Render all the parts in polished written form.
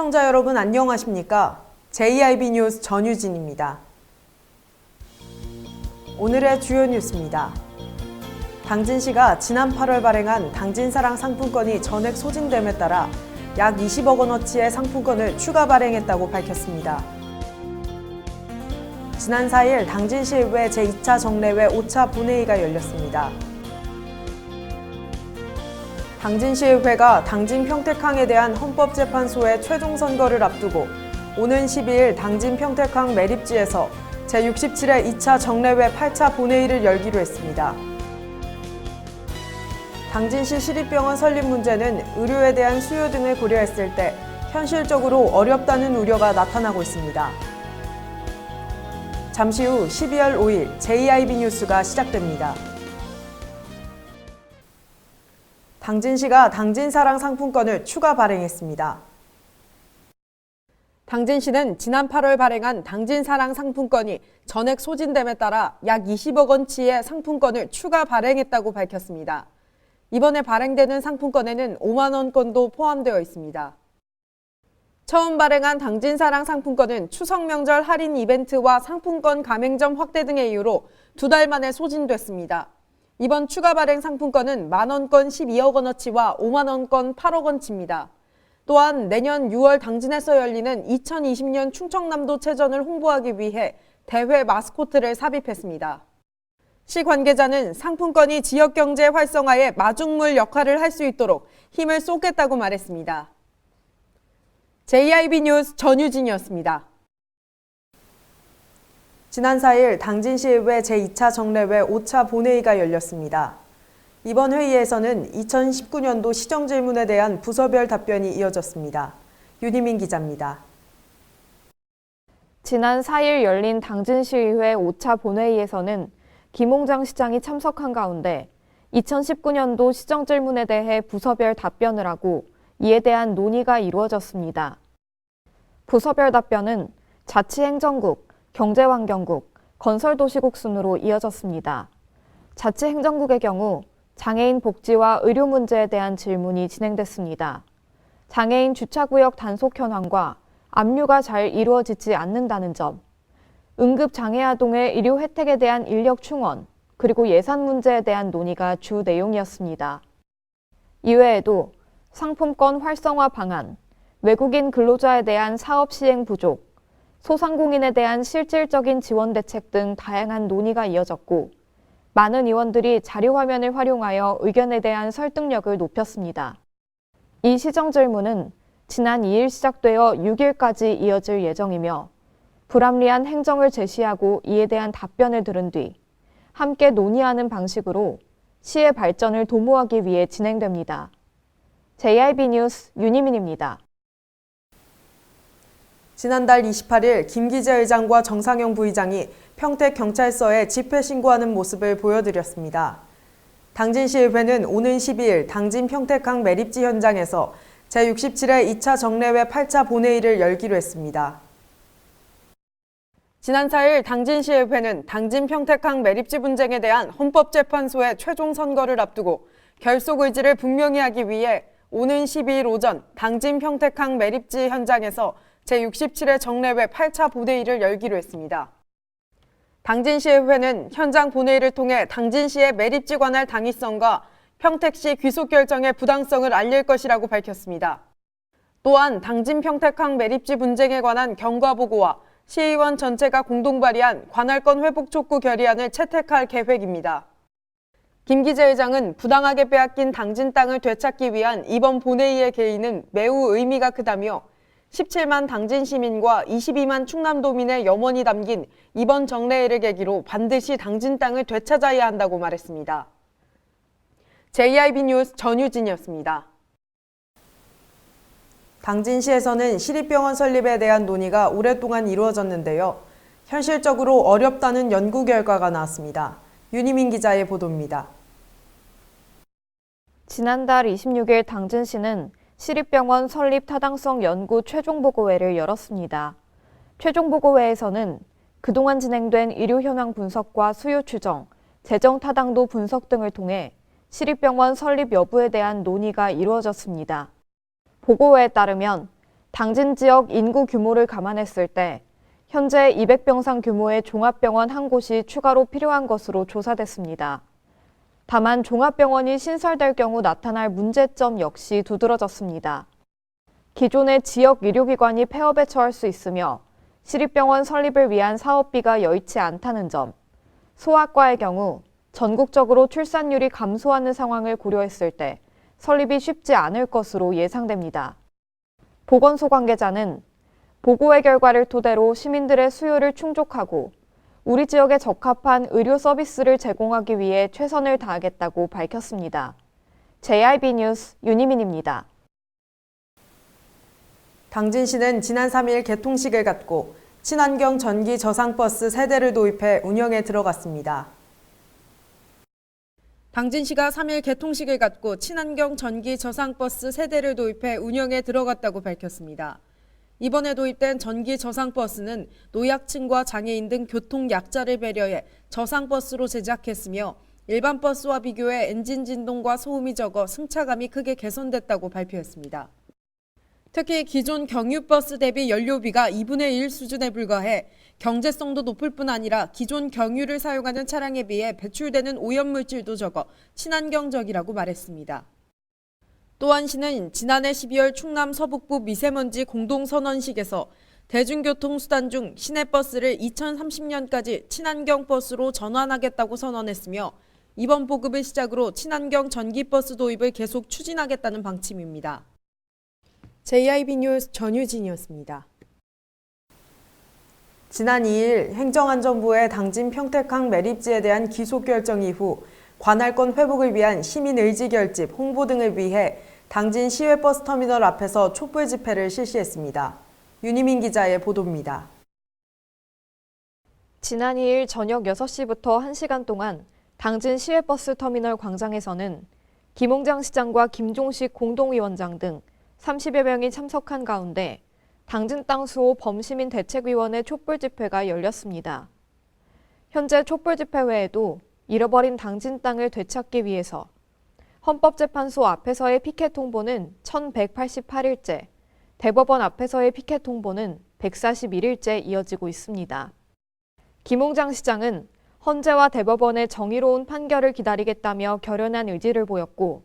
시청자 여러분 안녕하십니까? JIB 뉴스 전유진입니다. 오늘의 주요 뉴스입니다. 당진시가 지난 8월 발행한 당진사랑 상품권이 전액 소진됨에 따라 약 20억 원어치의 상품권을 추가 발행했다고 밝혔습니다. 지난 4일 당진시의회 제2차 정례회 5차 본회의가 열렸습니다. 당진시의회가 당진 평택항에 대한 헌법재판소의 최종 선거를 앞두고 오는 12일 당진 평택항 매립지에서 제67회 2차 정례회 8차 본회의를 열기로 했습니다. 당진시 시립병원 설립 문제는 의료에 대한 수요 등을 고려했을 때 현실적으로 어렵다는 우려가 나타나고 있습니다. 잠시 후 12월 5일 JIB 뉴스가 시작됩니다. 당진시가 당진사랑 상품권을 추가 발행했습니다. 당진시는 지난 8월 발행한 당진사랑 상품권이 전액 소진됨에 따라 약 20억 원치의 상품권을 추가 발행했다고 밝혔습니다. 이번에 발행되는 상품권에는 5만 원권도 포함되어 있습니다. 처음 발행한 당진사랑 상품권은 추석 명절 할인 이벤트와 상품권 가맹점 확대 등의 이유로 2달 만에 소진됐습니다. 이번 추가 발행 상품권은 만원권 12억 원어치와 5만 원권 8억 원치입니다. 또한 내년 6월 당진에서 열리는 2020년 충청남도 체전을 홍보하기 위해 대회 마스코트를 삽입했습니다. 시 관계자는 상품권이 지역경제 활성화에 마중물 역할을 할 수 있도록 힘을 쏟겠다고 말했습니다. JIB 뉴스 전유진이었습니다. 지난 4일 당진시의회 제2차 정례회 5차 본회의가 열렸습니다. 이번 회의에서는 2019년도 시정질문에 대한 부서별 답변이 이어졌습니다. 윤희민 기자입니다. 지난 4일 열린 당진시의회 5차 본회의에서는 김홍장 시장이 참석한 가운데 2019년도 시정질문에 대해 부서별 답변을 하고 이에 대한 논의가 이루어졌습니다. 부서별 답변은 자치행정국, 경제환경국, 건설도시국 순으로 이어졌습니다. 자치행정국의 경우 장애인 복지와 의료 문제에 대한 질문이 진행됐습니다. 장애인 주차구역 단속 현황과 압류가 잘 이루어지지 않는다는 점, 응급장애아동의 의료 혜택에 대한 인력 충원, 그리고 예산 문제에 대한 논의가 주 내용이었습니다. 이외에도 상품권 활성화 방안, 외국인 근로자에 대한 사업 시행 부족, 소상공인에 대한 실질적인 지원 대책 등 다양한 논의가 이어졌고 많은 의원들이 자료화면을 활용하여 의견에 대한 설득력을 높였습니다. 이 시정질문은 지난 2일 시작되어 6일까지 이어질 예정이며 불합리한 행정을 제시하고 이에 대한 답변을 들은 뒤 함께 논의하는 방식으로 시의 발전을 도모하기 위해 진행됩니다. JIB 뉴스 윤희민입니다. 지난달 28일 김기재 의장과 정상영 부의장이 평택경찰서에 집회 신고하는 모습을 보여드렸습니다. 당진시의회는 오는 12일 당진 평택항 매립지 현장에서 제67회 2차 정례회 8차 본회의를 열기로 했습니다. 지난 4일 당진시의회는 당진 평택항 매립지 분쟁에 대한 헌법재판소의 최종 선거를 앞두고 결속 의지를 분명히 하기 위해 오는 12일 오전 당진 평택항 매립지 현장에서 제67회 정례회 8차 본회의를 열기로 했습니다. 당진시의회는 현장 본회의를 통해 당진시의 매립지 관할 당위성과 평택시 귀속 결정의 부당성을 알릴 것이라고 밝혔습니다. 또한 당진 평택항 매립지 분쟁에 관한 경과보고와 시의원 전체가 공동 발의한 관할권 회복 촉구 결의안을 채택할 계획입니다. 김기재 의장은 부당하게 빼앗긴 당진 땅을 되찾기 위한 이번 본회의의 개의는 매우 의미가 크다며 17만 당진 시민과 22만 충남도민의 염원이 담긴 이번 정례회를 계기로 반드시 당진 땅을 되찾아야 한다고 말했습니다. JIB 뉴스 전유진이었습니다. 당진시에서는 시립병원 설립에 대한 논의가 오랫동안 이루어졌는데요. 현실적으로 어렵다는 연구 결과가 나왔습니다. 윤희민 기자의 보도입니다. 지난달 26일 당진시는 시립병원 설립 타당성 연구 최종보고회를 열었습니다. 최종보고회에서는 그동안 진행된 의료 현황 분석과 수요 추정, 재정 타당도 분석 등을 통해 시립병원 설립 여부에 대한 논의가 이루어졌습니다. 보고회에 따르면 당진 지역 인구 규모를 감안했을 때 현재 200병상 규모의 종합병원 한 곳이 추가로 필요한 것으로 조사됐습니다. 다만 종합병원이 신설될 경우 나타날 문제점 역시 두드러졌습니다. 기존의 지역 의료기관이 폐업에 처할 수 있으며 시립병원 설립을 위한 사업비가 여의치 않다는 점, 소아과의 경우 전국적으로 출산율이 감소하는 상황을 고려했을 때 설립이 쉽지 않을 것으로 예상됩니다. 보건소 관계자는 보고의 결과를 토대로 시민들의 수요를 충족하고 우리 지역에 적합한 의료 서비스를 제공하기 위해 최선을 다하겠다고 밝혔습니다. JIB 뉴스 윤희민입니다. 당진시는 지난 3일 개통식을 갖고 친환경 전기 저상버스 세대를 도입해 운영에 들어갔습니다. 당진시가 3일 개통식을 갖고 친환경 전기 저상버스 세대를 도입해 운영에 들어갔다고 밝혔습니다. 이번에 도입된 전기 저상버스는 노약층과 장애인 등 교통 약자를 배려해 저상버스로 제작했으며 일반 버스와 비교해 엔진 진동과 소음이 적어 승차감이 크게 개선됐다고 발표했습니다. 특히 기존 경유버스 대비 연료비가 2분의 1 수준에 불과해 경제성도 높을 뿐 아니라 기존 경유를 사용하는 차량에 비해 배출되는 오염물질도 적어 친환경적이라고 말했습니다. 또한 시는 지난해 12월 충남 서북부 미세먼지 공동선언식에서 대중교통수단 중 시내버스를 2030년까지 친환경 버스로 전환하겠다고 선언했으며 이번 보급을 시작으로 친환경 전기버스 도입을 계속 추진하겠다는 방침입니다. JIB 뉴스 전유진이었습니다. 지난 2일 행정안전부의 당진 평택항 매립지에 대한 기소 결정 이후 관할권 회복을 위한 시민 의지 결집, 홍보 등을 위해 당진 시외버스터미널 앞에서 촛불 집회를 실시했습니다. 윤희민 기자의 보도입니다. 지난 2일 저녁 6시부터 1시간 동안 당진 시외버스터미널 광장에서는 김홍장 시장과 김종식 공동위원장 등 30여 명이 참석한 가운데 당진 땅 수호 범시민 대책위원회 촛불 집회가 열렸습니다. 현재 촛불 집회 외에도 잃어버린 당진 땅을 되찾기 위해서 헌법재판소 앞에서의 피켓 홍보는 1188일째, 대법원 앞에서의 피켓 홍보는 141일째 이어지고 있습니다. 김홍장 시장은 헌재와 대법원의 정의로운 판결을 기다리겠다며 결연한 의지를 보였고,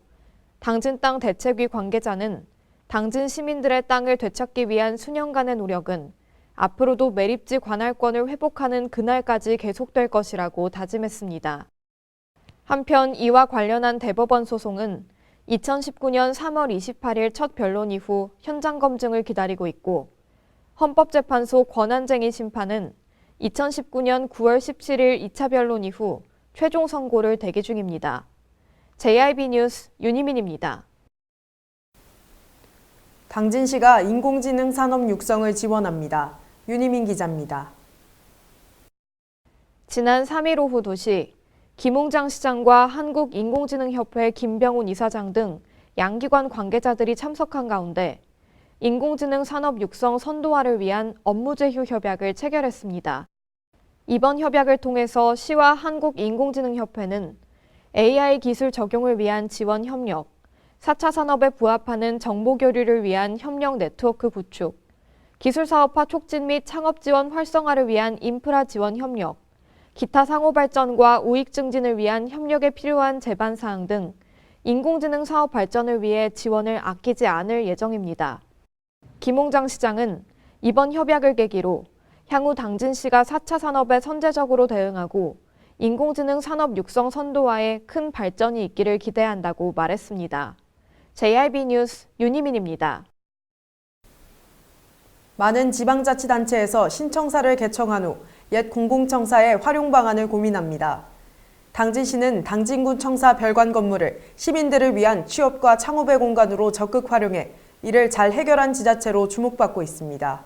당진 땅 대책위 관계자는 당진 시민들의 땅을 되찾기 위한 수년간의 노력은 앞으로도 매립지 관할권을 회복하는 그날까지 계속될 것이라고 다짐했습니다. 한편 이와 관련한 대법원 소송은 2019년 3월 28일 첫 변론 이후 현장 검증을 기다리고 있고 헌법재판소 권한쟁의 심판은 2019년 9월 17일 2차 변론 이후 최종 선고를 대기 중입니다. JIB 뉴스 윤희민입니다. 당진시가 인공지능 산업 육성을 지원합니다. 윤희민 기자입니다. 지난 3일 오후 2시 김홍장 시장과 한국인공지능협회 김병훈 이사장 등 양기관 관계자들이 참석한 가운데 인공지능 산업 육성 선도화를 위한 업무 제휴 협약을 체결했습니다. 이번 협약을 통해서 시와 한국인공지능협회는 AI 기술 적용을 위한 지원 협력, 4차 산업에 부합하는 정보 교류를 위한 협력 네트워크 구축, 기술 사업화 촉진 및 창업 지원 활성화를 위한 인프라 지원 협력, 기타 상호 발전과 우익 증진을 위한 협력에 필요한 제반 사항 등 인공지능 사업 발전을 위해 지원을 아끼지 않을 예정입니다. 김홍장 시장은 이번 협약을 계기로 향후 당진시가 4차 산업에 선제적으로 대응하고 인공지능 산업 육성 선도화에 큰 발전이 있기를 기대한다고 말했습니다. JIB 뉴스 윤희민입니다. 많은 지방자치단체에서 신청사를 개청한 후 옛 공공청사의 활용 방안을 고민합니다. 당진시는 당진군 청사 별관 건물을 시민들을 위한 취업과 창업의 공간으로 적극 활용해 이를 잘 해결한 지자체로 주목받고 있습니다.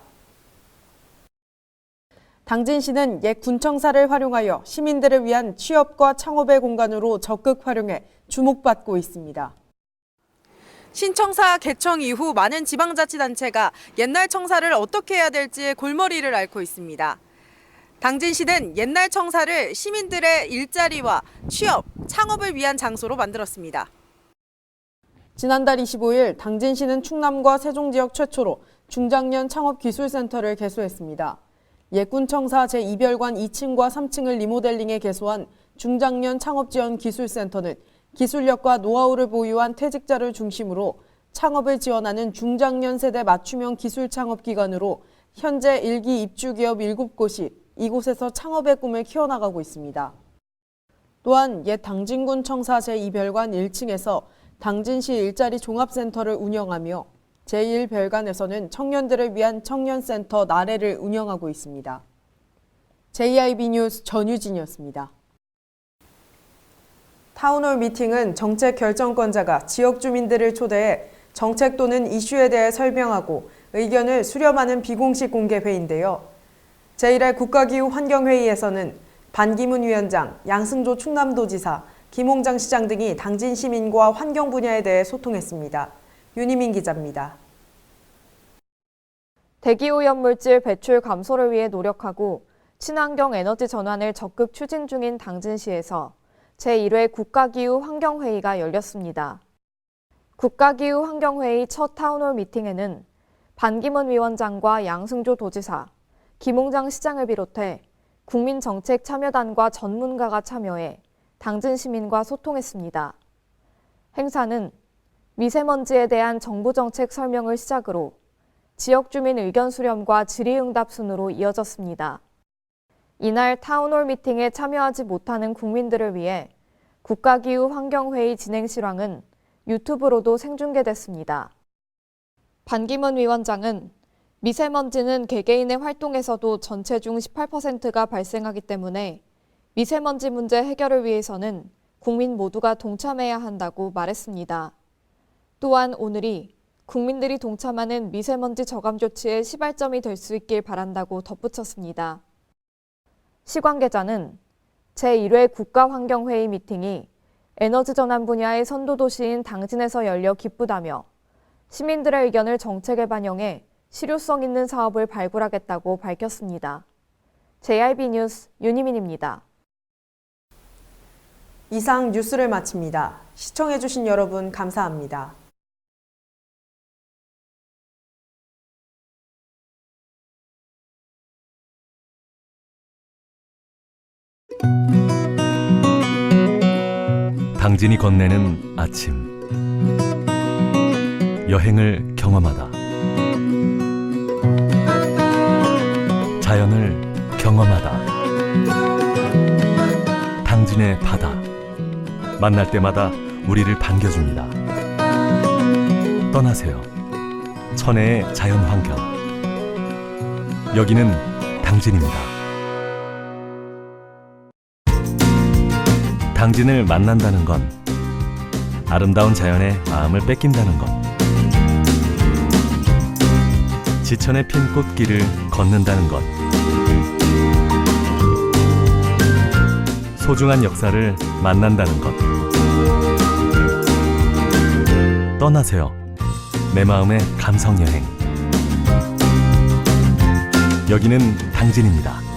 당진시는 옛 군청사를 활용하여 시민들을 위한 취업과 창업의 공간으로 적극 활용해 주목받고 있습니다. 신청사 개청 이후 많은 지방자치단체가 옛날 청사를 어떻게 해야 될지 골머리를 앓고 있습니다. 당진시는 옛날 청사를 시민들의 일자리와 취업, 창업을 위한 장소로 만들었습니다. 지난달 25일 당진시는 충남과 세종 지역 최초로 중장년 창업기술센터를 개소했습니다. 예꾼청사 제2별관 2층과 3층을 리모델링해 개소한 중장년 창업지원기술센터는 기술력과 노하우를 보유한 퇴직자를 중심으로 창업을 지원하는 중장년 세대 맞춤형 기술 창업 기관으로 현재 1기 입주 기업 7곳이 이곳에서 창업의 꿈을 키워나가고 있습니다. 또한 옛 당진군 청사 제2별관 1층에서 당진시 일자리 종합센터를 운영하며 제1별관에서는 청년들을 위한 청년센터 나래를 운영하고 있습니다. JIB 뉴스 전유진이었습니다. 타운홀 미팅은 정책 결정권자가 지역 주민들을 초대해 정책 또는 이슈에 대해 설명하고 의견을 수렴하는 비공식 공개 회의인데요. 제1회 국가기후 환경회의에서는 반기문 위원장, 양승조 충남도지사, 김홍장 시장 등이 당진 시민과 환경 분야에 대해 소통했습니다. 윤희민 기자입니다. 대기오염물질 배출 감소를 위해 노력하고 친환경 에너지 전환을 적극 추진 중인 당진시에서 제1회 국가기후 환경회의가 열렸습니다. 국가기후 환경회의 첫 타운홀 미팅에는 반기문 위원장과 양승조 도지사, 김홍장 시장을 비롯해 국민정책 참여단과 전문가가 참여해 당진 시민과 소통했습니다. 행사는 미세먼지에 대한 정부 정책 설명을 시작으로 지역 주민 의견 수렴과 질의응답 순으로 이어졌습니다. 이날 타운홀 미팅에 참여하지 못하는 국민들을 위해 국가기후 환경회의 진행 실황은 유튜브로도 생중계됐습니다. 반기문 위원장은 미세먼지는 개개인의 활동에서도 전체 중 18%가 발생하기 때문에 미세먼지 문제 해결을 위해서는 국민 모두가 동참해야 한다고 말했습니다. 또한 오늘이 국민들이 동참하는 미세먼지 저감 조치의 시발점이 될 수 있길 바란다고 덧붙였습니다. 시 관계자는 제1회 국가환경회의 미팅이 에너지 전환 분야의 선도도시인 당진에서 열려 기쁘다며 시민들의 의견을 정책에 반영해 실효성 있는 사업을 발굴하겠다고 밝혔습니다. JIB 뉴스 윤희민입니다. 이상 뉴스를 마칩니다. 시청해주신 여러분 감사합니다. 당진이 건네는 아침 여행을 경험하다 자연을 경험하다 당진의 바다 만날 때마다 우리를 반겨줍니다. 떠나세요. 천혜의 자연환경 여기는 당진입니다. 당진을 만난다는 건 아름다운 자연에 마음을 뺏긴다는 것 지천에 핀 꽃길을 걷는다는 것 소중한 역사를 만난다는 것 떠나세요. 내 마음의 감성여행 여기는 당진입니다.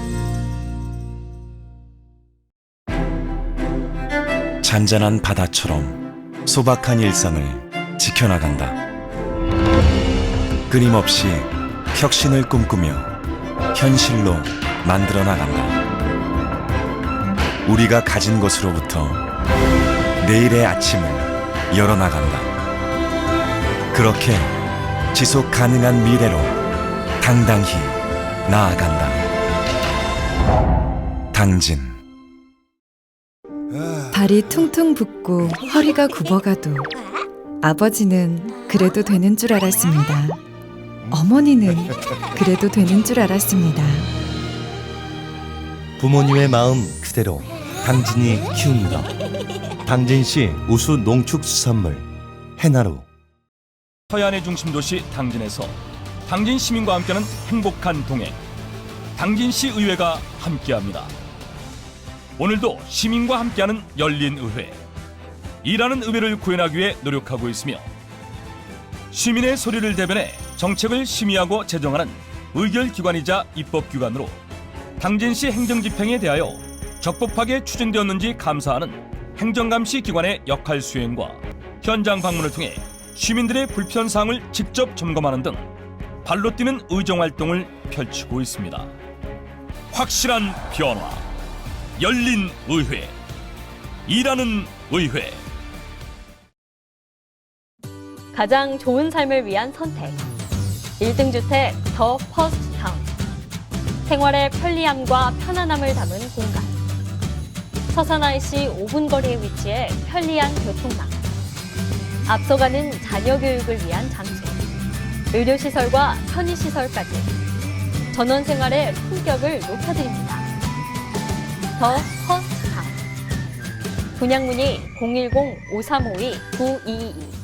잔잔한 바다처럼 소박한 일상을 지켜나간다. 끊임없이 혁신을 꿈꾸며 현실로 만들어 나간다. 우리가 가진 것으로부터 내일의 아침을 열어나간다. 그렇게 지속 가능한 미래로 당당히 나아간다. 당진. 발이 퉁퉁 붓고 허리가 굽어가도 아버지는 그래도 되는 줄 알았습니다. 어머니는 그래도 되는 줄 알았습니다. 부모님의 마음 그대로 당진이 키웁니다. 당진시 우수 농축수산물 해나루. 서해안의 중심도시 당진에서 당진 시민과 함께하는 행복한 동행 당진시 의회가 함께합니다. 오늘도 시민과 함께하는 열린 의회 일하는 의회를 구현하기 위해 노력하고 있으며 시민의 소리를 대변해 정책을 심의하고 제정하는 의결기관이자 입법기관으로 당진시 행정집행에 대하여 적법하게 추진되었는지 감사하는 행정감시 기관의 역할 수행과 현장 방문을 통해 시민들의 불편사항을 직접 점검하는 등 발로 뛰는 의정 활동을 펼치고 있습니다. 확실한 변화, 열린 의회, 일하는 의회. 가장 좋은 삶을 위한 선택. 1등 주택 더 퍼스트 타운. 생활의 편리함과 편안함을 담은 공간. 서산 IC 5분 거리에 위치해 편리한 교통망. 앞서가는 자녀 교육을 위한 장소. 의료시설과 편의시설까지. 전원 생활의 품격을 높여드립니다. 더 퍼스트 타운. 분양 문의 010-5352-9222